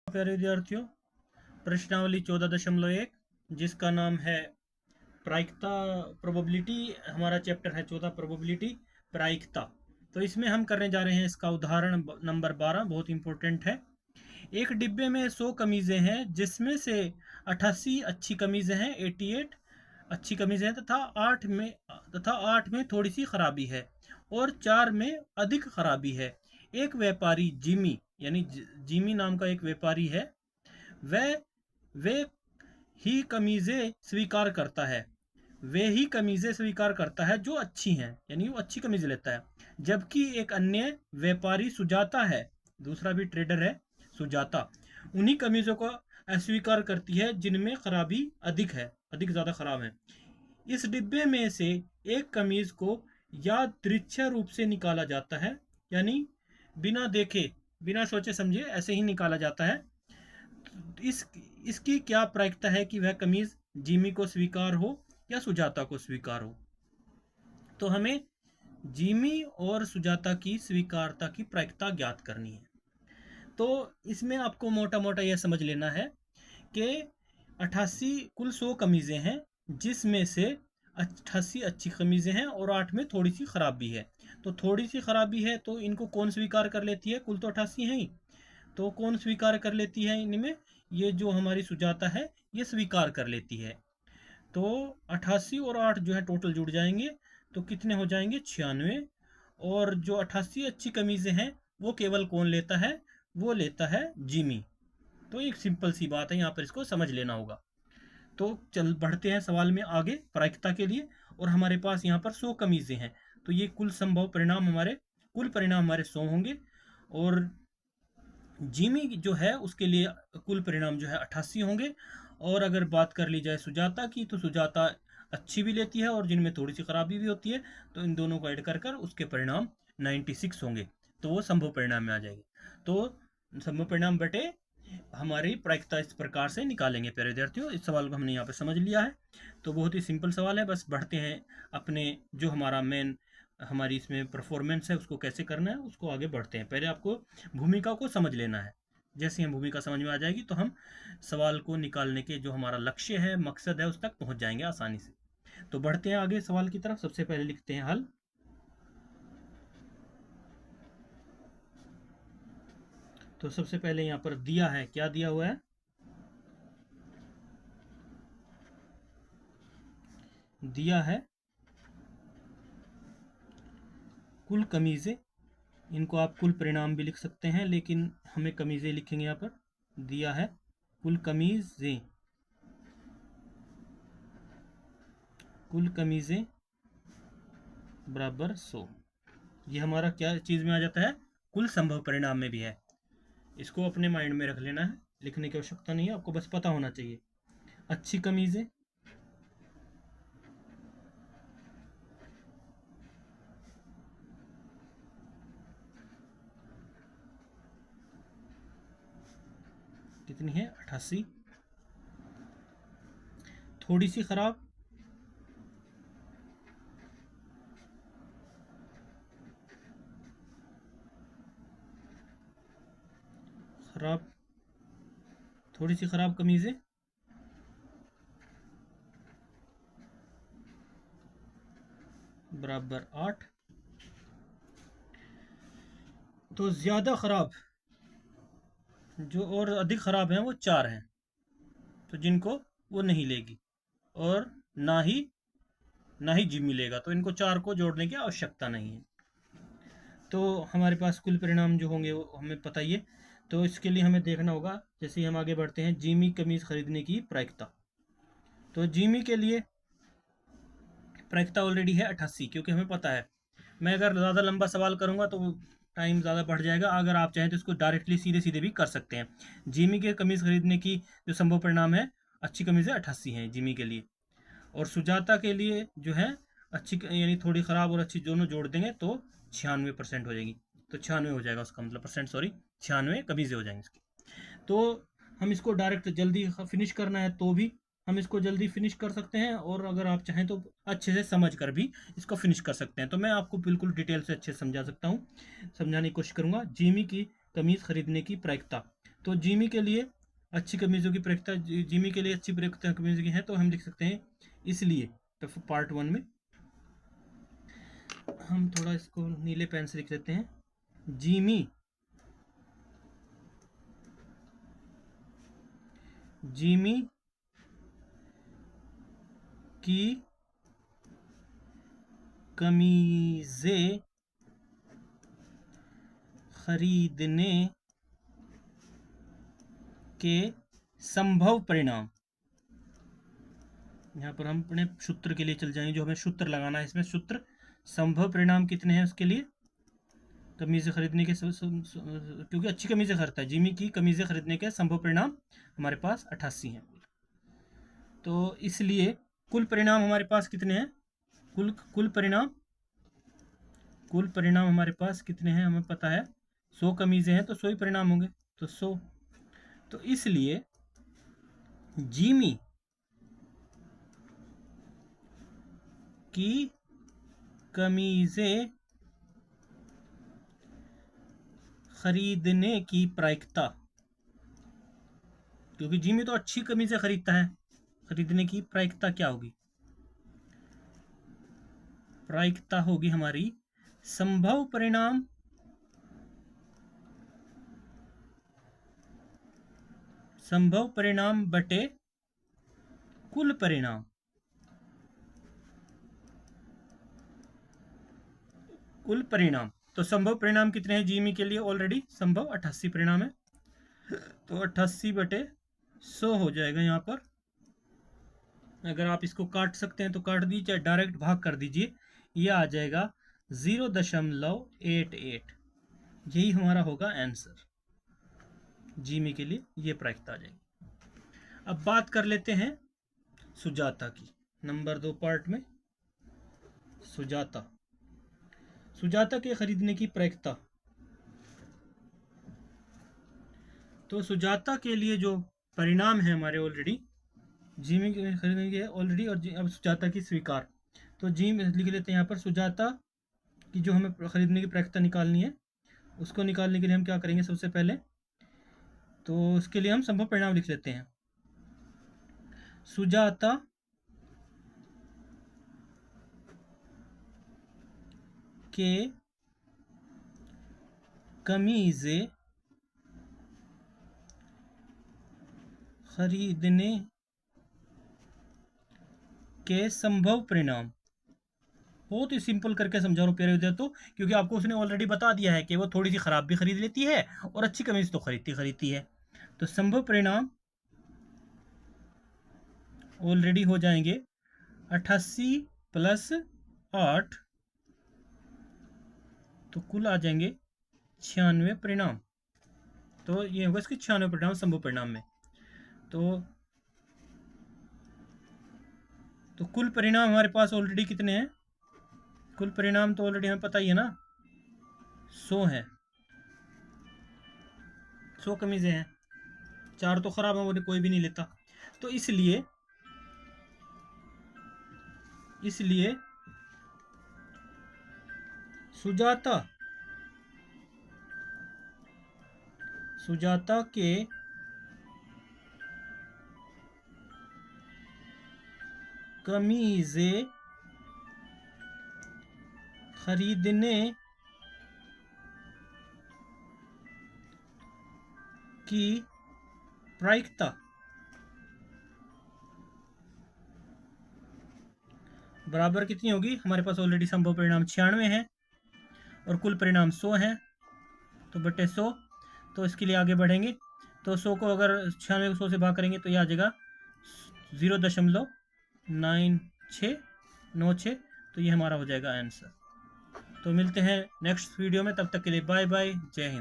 प्यारे विद्यार्थियों, प्रश्नावली 14.1 जिसका नाम है प्रायिकता प्रोबेबिलिटी। हमारा चैप्टर है 14 प्रोबेबिलिटी प्रायिकता। तो इसमें हम करने जा रहे हैं इसका उदाहरण नंबर 12, बहुत इंपॉर्टेंट है। एक डिब्बे में 100 कमीज़ें हैं जिसमें से 88 अच्छी कमीज़ें हैं, 88 अच्छी कमीज़ें हैं तथा 8 में थोड़ी सी खराबी है और 4 में अधिक खराबी है। एक व्यापारी जिमी यानी जिमी नाम का एक व्यापारी है। वह वे ही कमीज़ें स्वीकार करता है वे ही कमीज़ें स्वीकार करता है जो अच्छी हैं, यानी वो अच्छी कमीज़ लेता है। जबकि एक अन्य व्यापारी सुजाता है, दूसरा भी ट्रेडर है सुजाता, उन्हीं कमीज़ों को अस्वीकार करती है जिनमें खराबी अधिक ज़्यादा खराब है। इस डिब्बे में से एक कमीज़ को यादृच्छिक रूप से निकाला जाता है, यानी बिना देखे बिना सोचे समझे ऐसे ही निकाला जाता है। इस इसकी क्या प्रायिकता है कि वह कमीज जिमी को स्वीकार हो या सुजाता को स्वीकार हो। तो हमें जिमी और सुजाता की स्वीकारता की प्रायिकता ज्ञात करनी है। तो इसमें आपको मोटा मोटा यह समझ लेना है कि 88 कुल 100 कमीज़ें हैं जिसमें से 88 अच्छी कमीज़ें हैं और 8 में थोड़ी सी खराबी है। तो थोड़ी सी खराबी है तो इनको कौन स्वीकार कर लेती है? कुल तो 88 हैं ही, तो कौन स्वीकार कर लेती है इनमें? ये जो हमारी सुजाता है ये स्वीकार कर लेती है। तो 88 और 8 जो है टोटल जुड़ जाएंगे तो कितने हो जाएंगे? 96। और जो 88 अच्छी कमीज़ें हैं वो केवल कौन लेता है? वो लेता है जिमी। तो एक सिंपल सी बात है, यहाँ पर इसको समझ लेना होगा। तो चल बढ़ते हैं सवाल में आगे प्रायिकता के लिए। और हमारे पास यहाँ पर 100 कमीज़ें हैं, तो ये कुल परिणाम हमारे 100 होंगे। और जिमी जो है उसके लिए कुल परिणाम जो है 88 होंगे। और अगर बात कर ली जाए सुजाता की, तो सुजाता अच्छी भी लेती है और जिनमें थोड़ी सी खराबी भी होती है, तो इन दोनों को ऐड कर कर उसके परिणाम 96 होंगे, तो वो संभव परिणाम में आ जाएंगे। तो संभव परिणाम बटे हमारी प्रायिकता इस प्रकार से निकालेंगे। प्यारे विद्यार्थियों, इस सवाल को हमने यहाँ पे समझ लिया है। तो बहुत ही सिंपल सवाल है, बस बढ़ते हैं अपने जो हमारी इसमें परफॉर्मेंस है उसको कैसे करना है उसको आगे बढ़ते हैं। पहले आपको भूमिका को समझ लेना है। जैसे हम भूमिका समझ में आ जाएगी तो हम सवाल को निकालने के जो हमारा लक्ष्य है, मकसद है, उस तक पहुंच जाएंगे आसानी से। तो बढ़ते हैं आगे सवाल की तरफ। सबसे पहले लिखते हैं हल। तो सबसे पहले यहाँ पर दिया है, क्या दिया हुआ है? दिया है कुल कमीज़ें, इनको आप कुल परिणाम भी लिख सकते हैं लेकिन हमें कमीज़ें लिखेंगे यहाँ पर। दिया है कुल कमीज़ें बराबर 100। ये हमारा क्या चीज़ में आ जाता है? कुल संभव परिणाम में भी है। इसको अपने माइंड में रख लेना है, लिखने की आवश्यकता नहीं है, आपको बस पता होना चाहिए। अच्छी कमीज़ें कितनी है? 88। थोड़ी सी खराब थोड़ी सी खराब कमीज़ें बराबर 8। तो ज़्यादा खराब जो और अधिक खराब हैं वो 4 हैं, तो जिनको वो नहीं लेगी और ना ही जिम्मी लेगा, तो इनको 4 को जोड़ने की आवश्यकता नहीं है। तो हमारे पास कुल परिणाम जो होंगे वो हमें पता ही है। तो इसके लिए हमें देखना होगा, जैसे ही हम आगे बढ़ते हैं, जिमी कमीज खरीदने की प्रायिकता। तो जिमी के लिए प्रायिकता ऑलरेडी है 88, क्योंकि हमें पता है। मैं अगर ज़्यादा लंबा सवाल करूंगा तो टाइम ज़्यादा बढ़ जाएगा। अगर आप चाहें तो इसको डायरेक्टली सीधे सीधे भी कर सकते हैं। जिमी के कमीज़ खरीदने की जो संभव परिणाम है, अच्छी कमीज़ें 88 हैं जिमी के लिए। और सुजाता के लिए जो है अच्छी यानी थोड़ी ख़राब और अच्छी दोनों जोड़ देंगे तो 96% हो जाएगी। तो 96 हो जाएगा उसका मतलब परसेंट, सॉरी 96 कमीज़ें हो जाएंगी इसकी। तो हम इसको डायरेक्ट जल्दी फिनिश करना है तो भी हम इसको जल्दी फिनिश कर सकते हैं, और अगर आप चाहें तो अच्छे से समझ कर भी इसको फिनिश कर सकते हैं। तो मैं आपको बिल्कुल डिटेल से अच्छे से समझा सकता हूँ, समझाने की कोशिश करूँगा। जिमी की कमीज़ खरीदने की प्रायिकता, तो जिमी के लिए अच्छी कमीज़ों की प्रायिकता, जिमी के लिए अच्छी प्रायिकता कमीज़ों की है, तो हम लिख सकते हैं इसलिए। तो पार्ट 1 में हम थोड़ा इसको नीले पेन से लिख लेते हैं। जिमी जिमी की कमीज़ें खरीदने के संभव परिणाम, यहाँ पर हम अपने सूत्र के लिए चल जाएंगे, जो हमें सूत्र लगाना है इसमें। सूत्र संभव परिणाम कितने हैं उसके लिए, कमीज़ें खरीदने के क्योंकि अच्छी कमीज़ें खरीदता है, जिमी की कमीज़ें खरीदने के संभव परिणाम हमारे पास 88 हैं। तो इसलिए कुल परिणाम हमारे पास कितने हैं, कुल परिणाम हमारे पास कितने हैं हमें पता है, 100 कमीज़ें हैं तो 100 ही परिणाम होंगे, तो 100। तो इसलिए जिमी की कमीज़ें खरीदने की प्रायिकता, क्योंकि जिमी तो अच्छी कमीज़ें खरीदता है, खरीदने की प्रायिकता क्या होगी, प्रायिकता होगी हमारी संभव परिणाम बटे कुल परिणाम। तो संभव परिणाम कितने हैं जिमी के लिए, ऑलरेडी संभव 88 परिणाम है, तो 88 बटे 100 हो जाएगा। यहाँ पर अगर आप इसको काट सकते हैं तो काट दीजिए, चाहे डायरेक्ट भाग कर दीजिए, ये आ जाएगा 0.88। यही हमारा होगा आंसर, जिमी के लिए ये प्रायिकता आ जाएगी। अब बात कर लेते हैं सुजाता की, नंबर 2 पार्ट में। सुजाता के खरीदने की प्रायिकता, तो सुजाता के लिए जो परिणाम है हमारे ऑलरेडी, जिमी के खरीदने के ऑलरेडी, और अब सुजाता की स्वीकार, तो जिमी लिख लेते हैं यहाँ पर। सुजाता की जो हमें खरीदने की प्रायिकता निकालनी है, उसको निकालने के लिए हम क्या करेंगे सबसे पहले, तो उसके लिए हम संभव परिणाम लिख लेते हैं। सुजाता के कमीज़ें खरीदने के संभव परिणाम, बहुत ही सिंपल करके समझा रहा हूँ प्यारे विद्यार्थियों, क्योंकि आपको उसने ऑलरेडी बता दिया है कि वो थोड़ी सी खराब भी खरीद लेती है और अच्छी कमीज तो खरीदती है। तो संभव परिणाम ऑलरेडी हो जाएंगे 88 + 8, तो कुल आ जाएंगे 96 परिणाम। तो ये होगा इसके 96 परिणाम संभव परिणाम में। तो कुल परिणाम हमारे पास ऑलरेडी कितने हैं, कुल परिणाम तो ऑलरेडी हमें पता ही है ना, 100 है, 100 कमीजें हैं, 4 तो खराब है, वो कोई भी नहीं लेता। तो इसलिए सुजाता के कमीजें खरीदने की प्रायिकता बराबर कितनी होगी, हमारे पास ऑलरेडी संभव परिणाम 96 है और कुल परिणाम 100 है, तो बटे 100। तो इसके लिए आगे बढ़ेंगे, तो 100 को अगर 96 को 100 से भाग करेंगे तो ये आ जाएगा 0.9696, तो ये हमारा हो जाएगा आंसर। तो मिलते हैं नेक्स्ट वीडियो में, तब तक के लिए बाय बाय, जय हिंद।